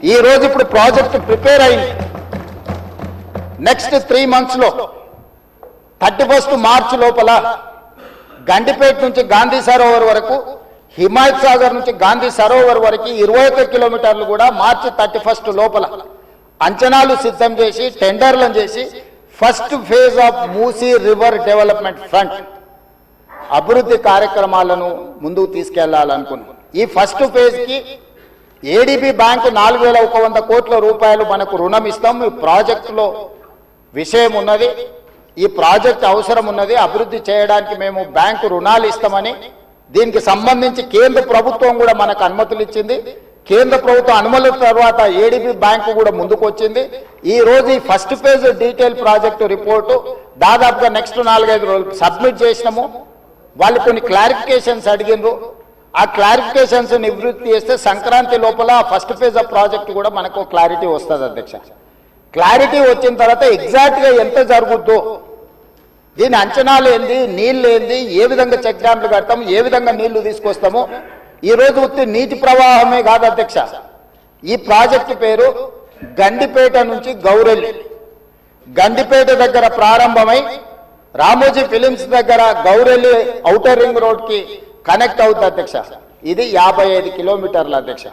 ఈ రోజు ఇప్పుడు ప్రాజెక్ట్ ప్రిపేర్ అయింది. నెక్స్ట్ 3 months లో 31st March లోపల గండిపేట నుంచి గాంధీ సరోవర్ వరకు, హిమాయత్ సాగర్ నుంచి గాంధీ సరోవర్ వరకు 21 కిలోమీటర్లు కూడా March 31st లోపల అంచనాలు సిద్ధం చేసి టెండర్లను చేసి first phase of Musi river development front అభివృద్ధి కార్యక్రమాలను ముందుకు తీసుకెళ్లాలనుకున్నాం. ఈ ఫస్ట్ ఫేజ్కి ఏడీబీ బ్యాంకు 4100 కోట్ల రూపాయలు మనకు రుణం ఇస్తాం. ఈ ప్రాజెక్టులో విషయం ఉన్నది, ఈ ప్రాజెక్ట్ అవసరం ఉన్నది, అభివృద్ధి చేయడానికి మేము బ్యాంకు రుణాలు ఇస్తామని, దీనికి సంబంధించి కేంద్ర ప్రభుత్వం కూడా మనకు అనుమతులు ఇచ్చింది. కేంద్ర ప్రభుత్వం అనుమతుల తర్వాత ఏడీబీ బ్యాంకు కూడా ముందుకు వచ్చింది. ఈ రోజు ఈ first phase detail project report దాదాపుగా నెక్స్ట్ 4-5 రోజులు సబ్మిట్ చేసినాము. వాళ్ళు కొన్ని క్లారిఫికేషన్స్ అడిగినారు. ఆ క్లారిఫికేషన్స్ నివృత్తి చేస్తే సంక్రాంతి లోపల ఫస్ట్ ఫేజ్ ఆఫ్ ప్రాజెక్ట్ కూడా మనకు క్లారిటీ వస్తుంది అధ్యక్ష. క్లారిటీ వచ్చిన తర్వాత ఎగ్జాక్ట్గా ఎంత జరుగుద్దో, దీని అంచనాలు ఏంది, నీళ్ళు ఏంది, ఏ విధంగా చెక్ డ్యామ్లు కడతాము, ఏ విధంగా నీళ్లు తీసుకొస్తాము. ఈ రోజు ఉత్తి నీటి ప్రవాహమే కాదు అధ్యక్ష, ఈ ప్రాజెక్టు పేరు గండిపేట నుంచి గౌరెల్లి, గండిపేట దగ్గర ప్రారంభమై రామోజీ ఫిలిమ్స్ దగ్గర గౌరెల్లి ఔటర్ రింగ్ రోడ్ కి కనెక్ట్ అవుతుంది అధ్యక్ష. ఇది 55 కిలోమీటర్ల అధ్యక్ష.